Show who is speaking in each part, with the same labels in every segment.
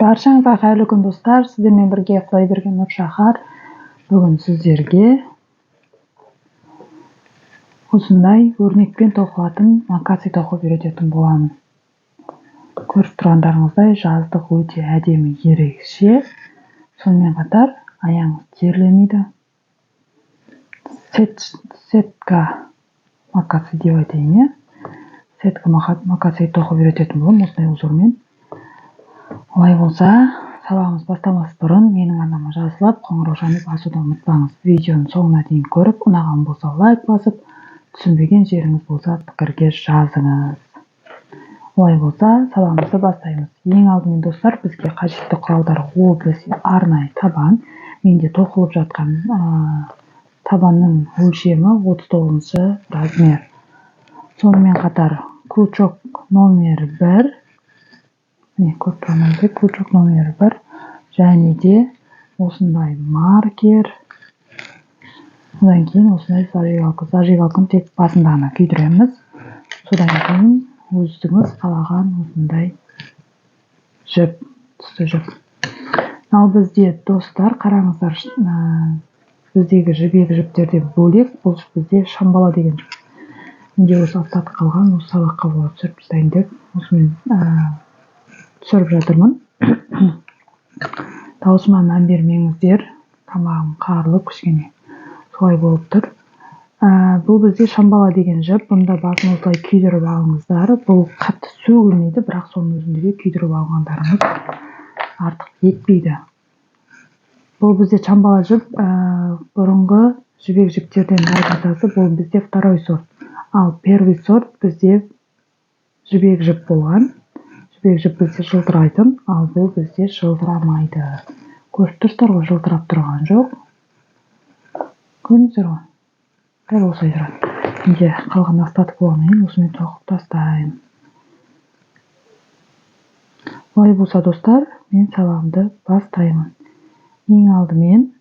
Speaker 1: Баршаңызға қайырлы күн достар, сіздермен бірге Құдайберген Нұршахар. Бүгін сіздерге осындай өрнекпен тоқылатын макаси тоқып үйрететін боламын. Көріп тұрғандарыңыздай жаздық өте әдемі, ерекше. Сонымен қатар аяғыңыз терлемейді. Сетка макаси деп айтайын, сетка макаси тоқып үйрететін боламын осындай узормен. Олай болса, сабағымыз бастамас бұрын менің арнама жазылып, қоңыраушаны басуды ұмытпаңыз. Видеоның соңына дейін көріп, ұнаған болса лайк басып, түсінбеген жеріңіз болса пікірге жазыңыз. Олай болса, сабағымызды бастаймыз. Ең алдымен достар, бізге қажетті құралдар ол бізде арнайы табан. Менде тоқылып жатқан табанның өлшемі 39 размер. Сонымен қатар крючок номер 1. Крючок номер 1 және де осындай маркер. Одан кейін осындай зажигалка. Зажигалканы тек басында ғана күйдіреміз. Содан кейін өзіңіз қалаған осындай жіп, түсті жіп. Ал бізде достар, қараңыздар, біздегі жібек жіптерден бөлек, бұл бізде шамбала деген жіп. Менде осы аптаты қалған, осы сабаққа болады түсіріп тастайын деп, осымен түсіріп жатырмын. Даусыма мән бермеңіздер, тамағым қарылып кішкене солай болып тұр. Бұл бізде шамбала деген жіп. Бұнда басын осылай күйдіріп алыңыздар. Бұл қатты сөгілмейді, бірақ соның өзінде де күйдіріп алғандарыңыз артық етпейді. Бұл бізде шамбала жіп, бұрынғы жібек жіптерден разницасы, бұл бізде второй сорт. Ал первый сорт бізде жібек жіп болған. Жібек жіп бізде жылтырайтын, ал бұл бізде жылтырамайды. Көріп тұрсыздар ғой, жылтырап тұрған жоқ. Көрдіңіздер ғой? Дәл осылай тұрады. Менде қалған астатық болғаннан осымен тоқып тастайын. Олай болса достар, мен сабағымды бастаймын. Ең алдымен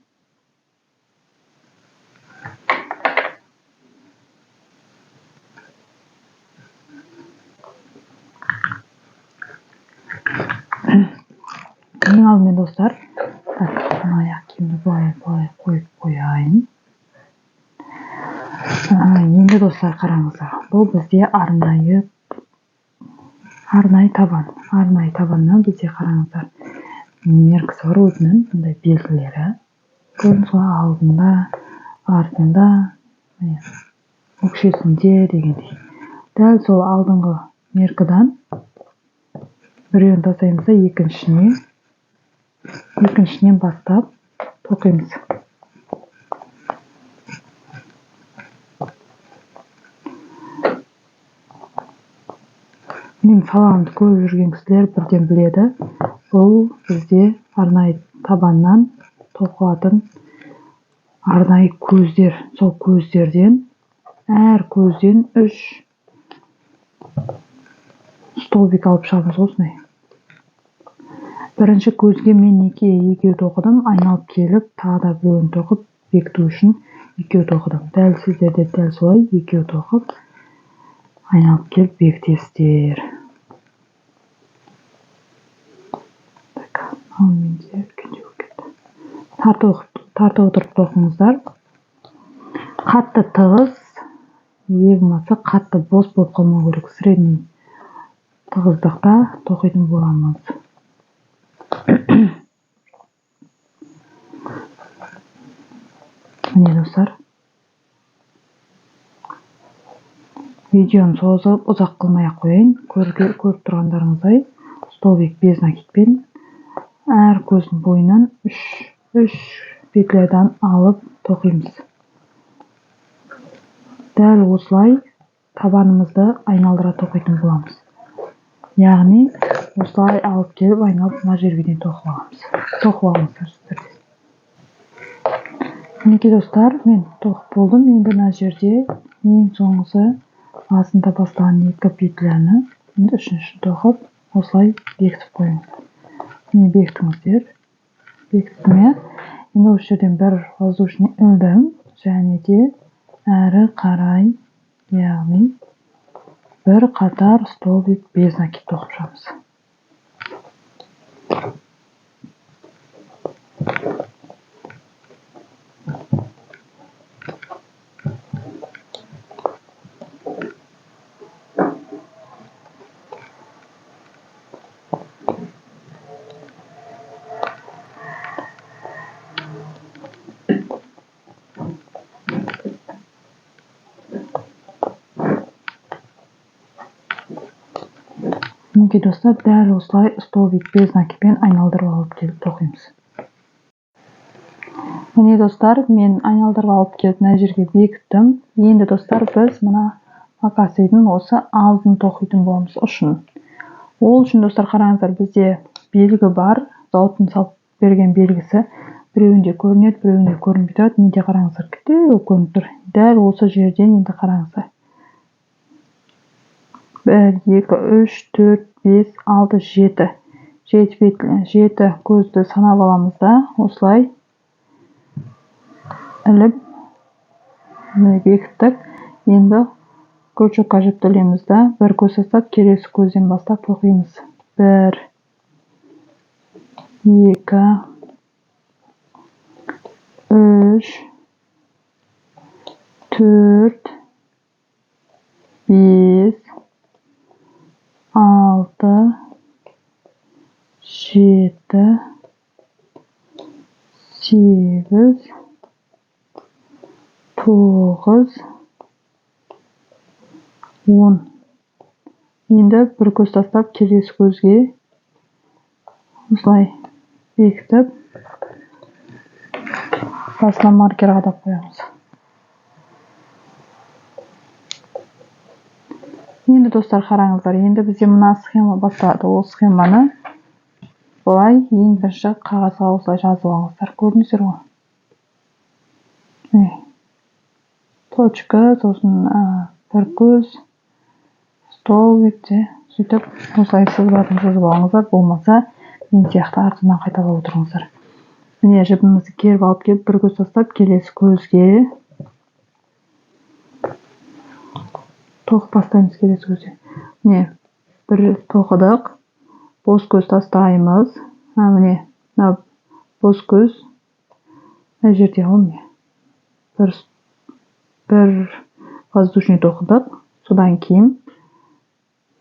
Speaker 1: достар, аяқ киімді былай қойып қояйын. Енді достар, қараңыздар, бұл бізде арнайы табан. Арнайы табаннан бізде қараңыздар, меркісі бар өзінің, бұндай белгілері. Көрдіңіз ғой, алдында, артында, өкшесінде дегендей. Дәл сол алдыңғы меркідан біреуін тастаймыз да екіншінен бастап тоқимыз. Мен сабағымды көріп жүрген кісілер бірден біледі. Бұл бізде арнайы табаннан тоқылатын арнайы көздер. Сол көздерден, әр көзден 3 столбик алып шығамыз осындай. Бірінші көзге мен екеу тоқыдым, айналып келіп, тағы да біреуін тоқып, бекіту үшін екеу тоқыдым. Дәл сіздерде дәл солай екеу тоқып, айналып келіп бекітесіздер. Тарта отырып тоқыңыздар. Қатты тығыз, болмаса қатты бос болып қалмау керек. Средний тығыздықта тоқитын боламыз. Міне достар, видеоны созып ұзақ қылмай-ақ қояйын. Көріп тұрғандарыңыздай, столбик без накидпен әр көздің бойынан 3 петлядан алып тоқимыз. Дәл осылай табанымызды айналдыра тоқитын боламыз. Яғни, осылай алып келіп, айналып мына жерге дейін тоқып аламыздар сіздерде. Мінекей достар, мен тоқып болдым. Енді мына жерде ең соңғысы басында бастаған 2 петляны үшіншісін тоқып, осылай бекітіп қойыңыз. Мені бекітіңіздер. Бекіттім. Енді осы жерден бір воздушный ілдім, және де әрі қарай, яғни бір қатар столбик без накид тоқып шығамыз. Мінекей достар, дәл осылай столбик без накипен айналдырып алып келіп тоқимыз. Міне достар, мен айналдырып алып келіп мына жерге бекіттім. Енді достар, біз мына макасыйдың осы алдын тоқитын боламыз, ұшын. Ол үшін достар, қараңыздар, бізде белгі бар, зауыттың салып берген белгісі. Біреуінде көрінеді, біреуінде көрінбей тұрады. Менде қараңыздар, кітеу көрініп тұр. Дәл осы жерден енді қараңыздар. 1, 2, 3, 4, 5, 6, 7. 7 көзді санап аламыз да, осылай іліп, бекіттік. Енді крючокқа жүктелеміз да, бір көз тастап, келесі көзден бастап тоқимыз. 1, 2, 3, 4, 5, 6, 7, 8, 9, 10. Енді бір көз тастап, келесі көзге осылай бекітіп, басына маркер қадап қоямыз. Енді достар, қараңыздар, енді бізде мына схема басталады. Ол схеманы былай ең бірінші қағазға осылай жазып алыңыздар. Көрдіңіздер ғой? Точка, сосын бір көз, столбикте, сөйтіп осылай сызбасын жазып алыңыздар. Болмаса, мен сияқты артынан қайталап отырыңыздар. Міне жібімізді керіп алып келіп, бір көз тастап, келесі көзге тоқып бастаймыз. Келесі көзге. Міне, бір тоқыдық. Бос көз тастаймыз. Міне, бос көз. Мына жерде ғой. Бір воздушный тоқыдық. Содан кейін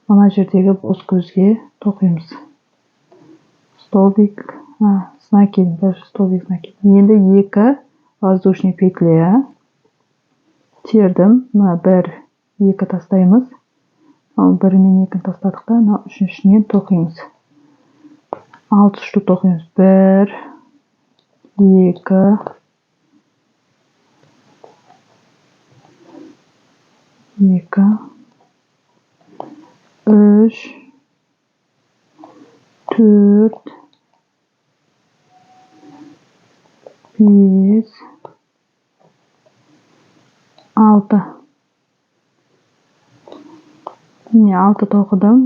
Speaker 1: мына жердегі бос көзге тоқимыз. Столбик, знакин, бір столбик знакин. Енді 2 воздушный петля тердім. Мына 1, 2 тастаймыз. Бір мен 2 тастадық та, үшіншінен тоқимыз. 6 штук тоқимыз. 1, 2, 3, 4, 5, 6. Міне 6 тоқыдым.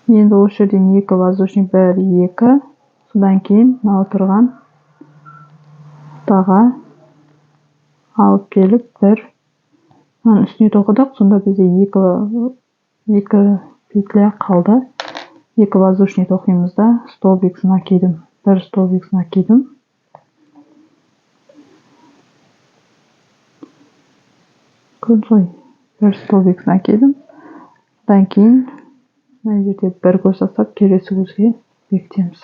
Speaker 1: Енді осы жерден 2 воздушный, 1, 2. Содан кейін отырған таға алып келіп, 1 үстіне тоқыдық. Сонда бізде 2 петля қалды. 2 воздушный тоқимыз да, столбик знакидім. 1 столбик знакидім. Көрдіңіз ғой? 1 столбик знакидім. Содан кейін мына жерде бір көз тастап, келесі көзге бекітеміз.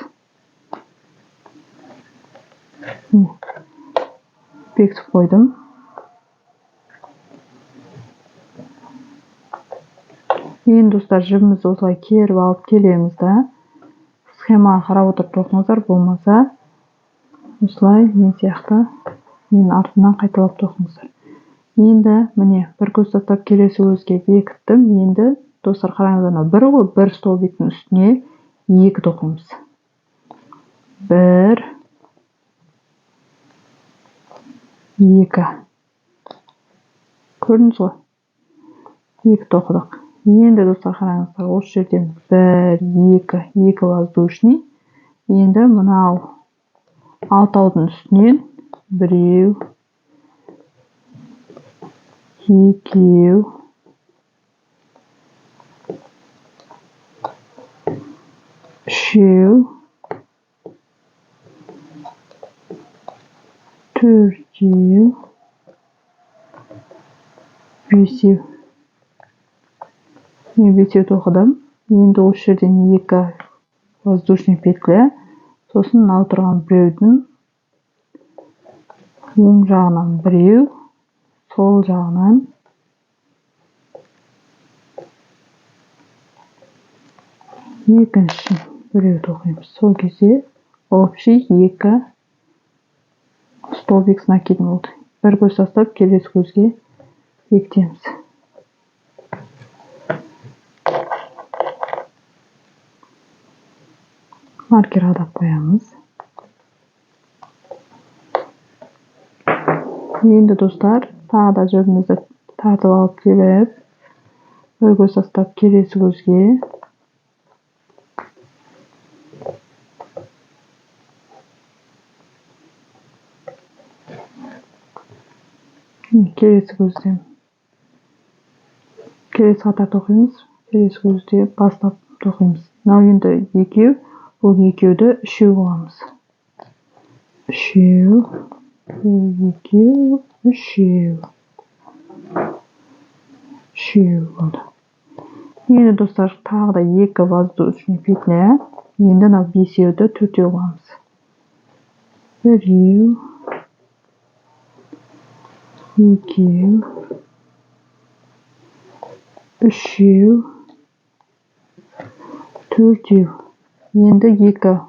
Speaker 1: Бекітіп қойдым. Енді достар, жібімізді осылай керіп алып келеміз да, схеманы қарап отырып тоқыңыздар. Болмаса, осылай мен сияқты мен артынан қайталап тоқыңыздар. Енді міне бір көз тастап, келесі көзге бекіттім. Енді достар, қараңыздар, бір ғой, бір столбиктің үстіне 2 тоқимыз. 1, 2. Көрдіңіз ғой? 2 тоқыдық. Енді достар, қараңыздар, осы жерден 1, 2 воздушный. Енді мынау алтаудың үстінен 1, 2, 3, 4, 5. Мен 5 тоқыдым. Енді осы жерден 2 воздушный петля. Сосын мынау тұрған біреудің оң жағынан біреу, сол жағынан екінші біреуді оқимыз. Сол кезде общий 2 столбик с накидом болды. Бір көз тастап, келесі көзге бекітеміз. Маркер адап қоямыз. Енді достар, тағы да жібімізді тартып алып келіп, бір көз тастап, келесі көзге. Келесі көзден. Келесі қатарды оқимыз. Келесі көзде бастап оқимыз. Мынау енді 2, бұл 2-ді 3 қыламыз. 3, 2, 3. 3 болды. Енді достар, тағы да 2 воздушный петля. Енді мынау 5-ді 4 қыламыз. 1, 2, 3, 4. Енді 2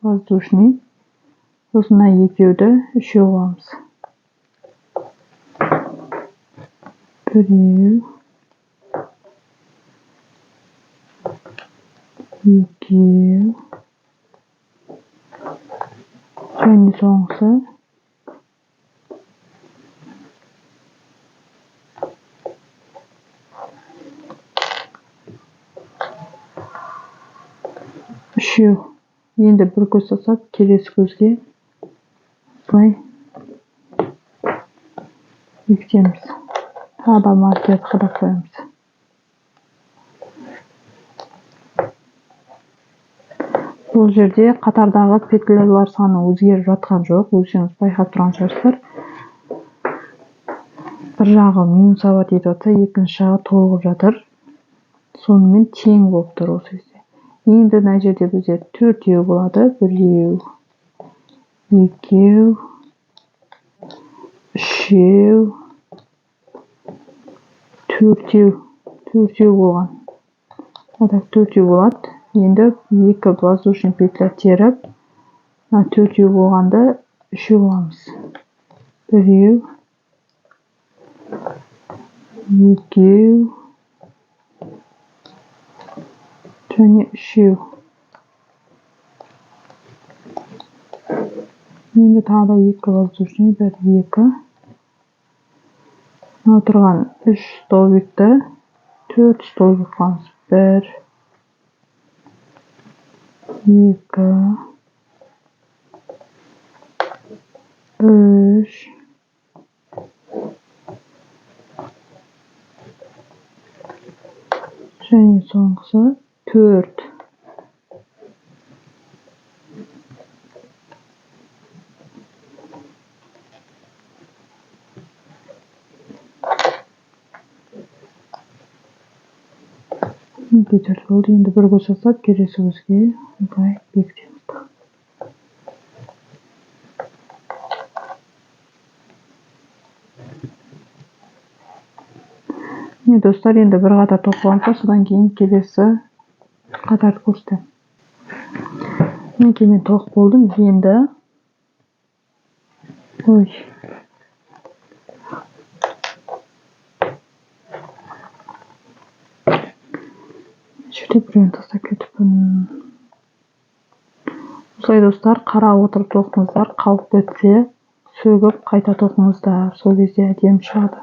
Speaker 1: воздушный. Сосын 2-ді 3 қыламыз. 1, 2, және соңғысы 3. Енді бір көз тастап, келесі көзге былай бекітеміз. Тағы да маркерді қадап қоямыз. Бұл жерде қатардағы петлялар саны өзгеріп жатқан жоқ. Өздеріңіз байқап тұрған шығарсыздар. Бір жағы минус ауа дейді жатса, екінші жағы толығып жатыр. Сонымен тең болып тұр осы кезде. Енді мына жерде бізде 4 болады. 1, 2, 3, 4 болған. Отак 4 болады. Енді 2 воздушный петля теріп, 4 болғанда 3 қыламыз. 1, 2, және 3. Енді тағы да 2 воздушный, 1, 2. Мынау тұрған 3 столбикті 4 столбик қыламыз. 1, 2, 3, және соңғысы 4. Болды. Енді бір көз тастап, келесі көзге былай бекітеміз. Достар, енді бір қатар тоқылғанша, содан кейін келесі қатарды көрсетемін. Мен тоқ болдым. Енді жерде біреуін тастап кетіппін. Осылай достар, қарап отырып тоқыңыздар, қалып кетсе, сөгіп қайта тоқыңыздар. Сол кезде әдемі шығады.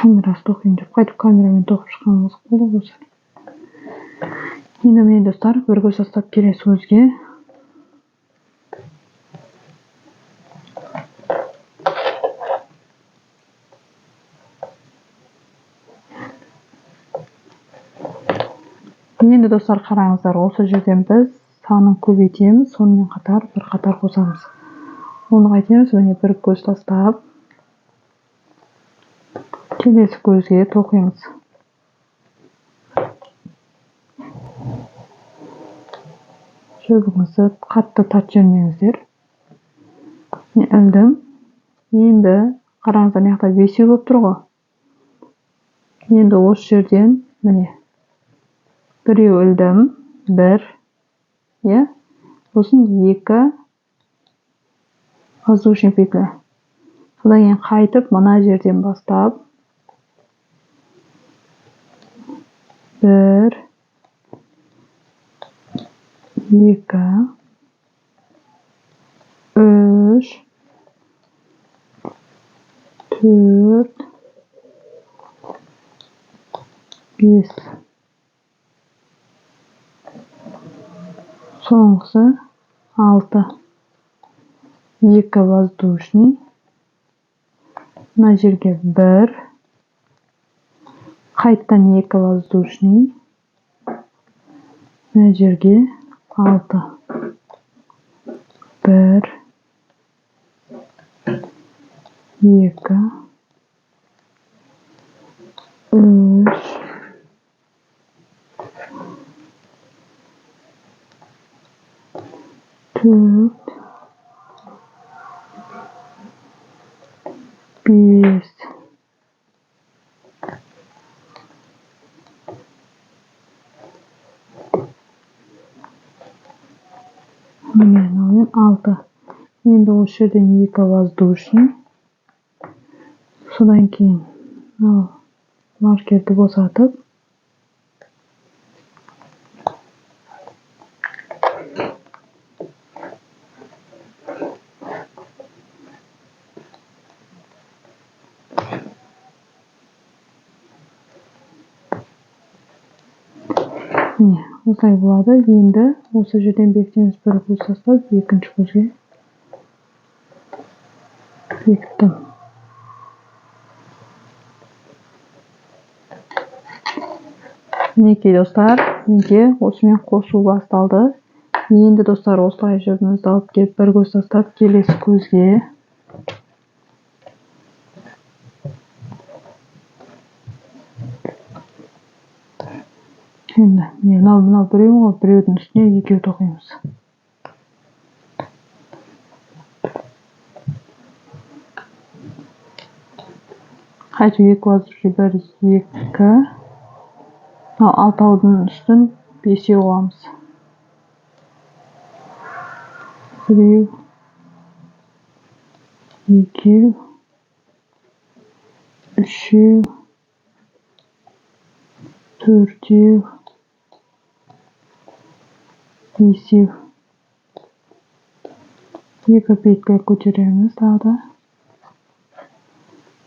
Speaker 1: камерасы тоқиын деп қайтып камерамен тоқып шыққан қызық болды ғой. Енді міне достар, бір көз тастап келесі көзге. Енді достар, қараңыздар, осы жерден біз санын көбейтеміз, сонымен қатар бір қатар қосамыз. Оны қайтеміз, міне бір көз тастап келесі көзге тоқимыз. Жібіңізді қатты тартып жібермеңіздер. Ілдім. Енді қараңыздар, мына жақта 5 болып тұр ғой. Енді осы жерден міне біреу ілдім, 1, сосын 2 воздушный петля. Содан кейін қайтып мына жерден бастап 1, 2, 3, 4, 5. Соңғысы 6. 2 воздушный. Мына жерге 1. Қайттан 2 воздушный. Мына жерге 6. 1, 2, 3, 4, 5. Міне 6. Енді осы жерден 2 воздушный. Содан кейін маркерді босатып міне осылай болады. Енді осы жерден бекітеміз, бір көз тастап екінші көзге бекіттім. Мінекей достар, менде осымен қосу басталды. Енді достар, осылай жібімізді алып келіп бір көз тастап келесі көзге. Енді мынау біреу ғой, біреудің үстіне 2 тоқимыз. Қайтып 2 воздушный, 1, 2. Алтаудың үстін 5 қоямыз. 1, 2, 3, 4, 5. 2 петля көтереміз тағы да.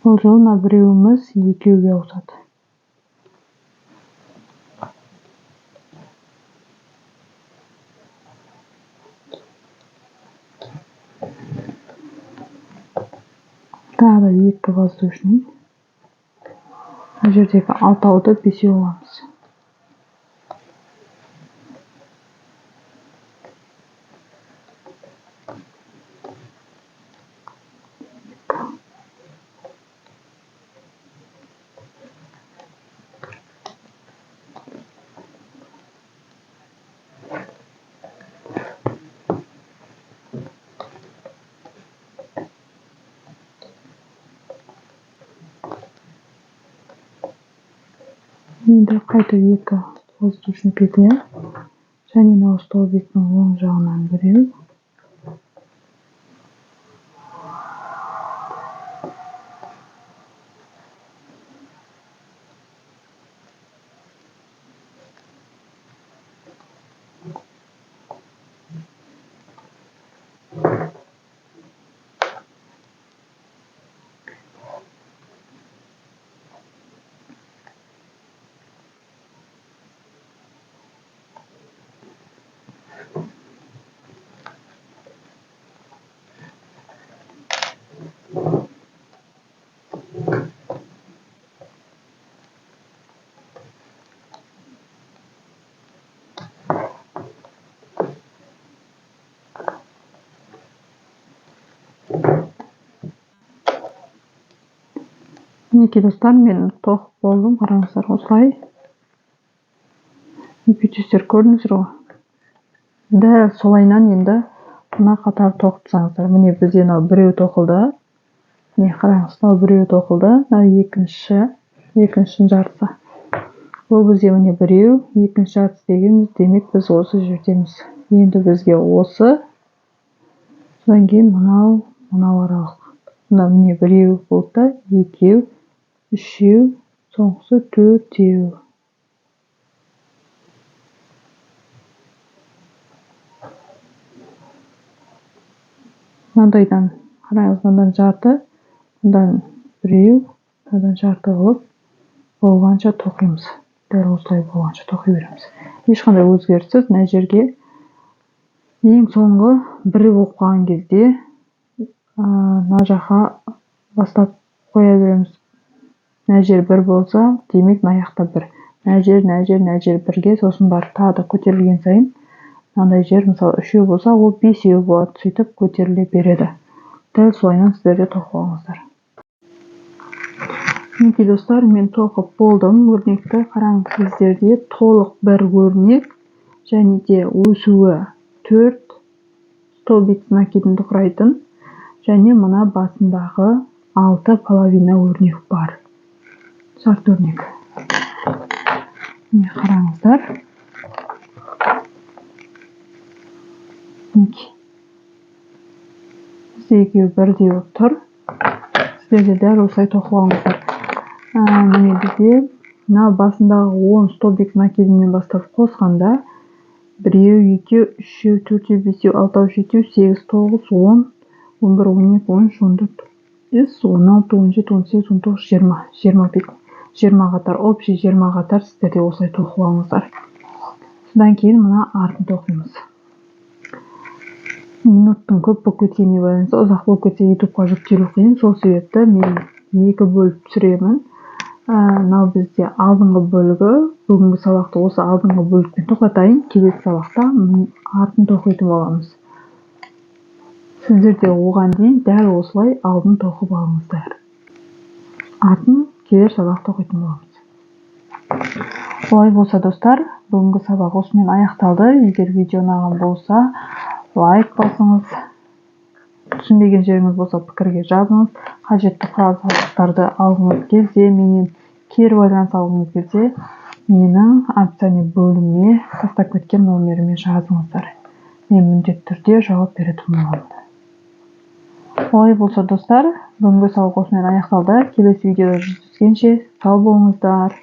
Speaker 1: Бұл жолына біреуіміз 2-ге ауысады. Тағы да 2 воздушный. Мына жердегі 6-ды 5 қоямыз. Енді қайтып 2 воздушный петля. Және мынау столбиктің оң жағынан біреу. Мінекей достар, мен тоқып болдым. Қараңыздар, осылай. Бүйтесіздер, көрдіңіздер ғой. Дәл солайынан енді мына қатар тоқып тастаңыздар. Міне бізде мынау біреу тоқылды. Міне қараңыз, мынау біреу тоқылды. Мынау екіншінің жартысы. Бұл бізде міне біреу, екінші жартысы дегеніміз, демек біз осы жердеміз. Енді бізге осы, содан кейін мынау аралық. Мына міне біреу болды, екеу, үшеу, соңғысы төртеу. Мынандайдан, қараңыз, мындан жарты, мындан біреу, мындан жарты қылып болғанша тоқимыз. Дәл осылай болғанша тоқи береміз. Ешқандай өзгеріссіз. Мына жерге ең соңғы бірі болып қалған кезде мына жаққа бастап қоя береміз. Мына жер бір болса, демек мына жақта бір. Мына жер бірге, сосын барып тағы да көтерілген сайын мынандай жер, мысалы үшеу болса, ол бесеу болады, сөйтіп көтеріле береді. Дәл солайынан сіздер де тоқып алыңыздар. Мінекей достар, мен тоқып болдым. Өрнекті қараңыз, сіздерде толық бір өрнек және де өсуі 4 столбик накидіңді құрайтын және мына басындағы 6 половина өрнек бар. Жарты өрнек. Міне қараңыздар. Бізде екеуі бірдей болып тұр. Сіздерде дәл осылай тоқып алыңыздар. Міне бізде мына басындағы 10 столбик накидінен бастап қосқанда 1, 2, 3, 4, 5, 6, 7, 8, 9, 10, 11, 12, 13, 14, 16, 17, 18, 19, 20 қатар, общий 20 қатар сіздерде осылай тоқып алыңыздар. Содан кейін мына артын тоқимыз. Минуттың көп болып кеткеніне байланысты, ұзақ болып кетсе ютубқа жүктелу қиын. Сол себепті мен екі бөліп түсіремін. Мынау бізде алдыңғы бөлігі, бүгінгі сабақты осы алдыңғы бөлікпен тоқтатайын. Келесі сабақта артын тоқитын боламыз. Сіздер де оған дейін дәл осылай алдын тоқып алыңыздар. Артын келер сабақта тоқитын боламыз. Олай болса достар, бүгінгі сабақ осымен аяқталды. Егер видео ұнаған болса, лайк басыңыз. Түсінбеген жеріңіз болса, пікірге жазыңыз. Қажетті құрал-жабдықтарды алғыңыз келсе, менен кері байланыс алғыңыз келсе, менің описание бөліміне тастап кеткен номеріме жазыңыздар. Мен міндетті түрде жауап беретін боламын. Олай болса достар, бүгінгі сабақ осымен аяқталды. Келесі видеода жүздескенше сау болыңыздар.